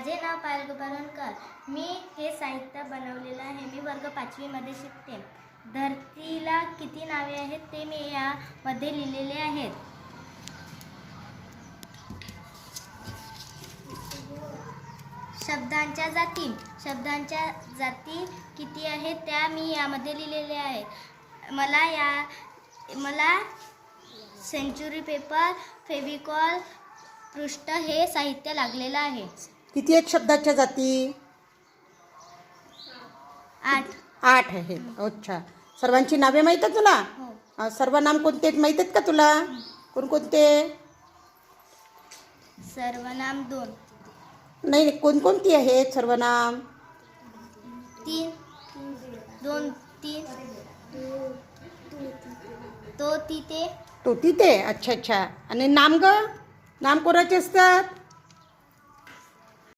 माझे नाव पायल गोपाळकर. मी हे साहित्य बनवलेलं आहे. मी वर्ग 5वी मध्ये शिकते. धरतीला किती नावे आहेत ते मी यामध्ये लिहिलेले आहेत. शब्दांच्या जाती किती आहेत त्या मी यामध्ये लिहिलेल्या आहेत. मला सेंचुरी पेपर, फेविकॉल, पृष्ठ हे साहित्य लागलेलं आहे. किती आहेत शब्दाच्या जाती? 8 आहेत. अच्छा. सर्वांची नावे माहीत आहे तुला? हो. सर्वनाम कोणते आहेत माहीत आहेत का तुला? कोणकोणते? सर्वनाम 2. नाही, कोणकोणती आहेत सर्वनाम? 3 2 3 तो तिथे. तो तिथे. अच्छा. आणि नाम कोणाचे असतात?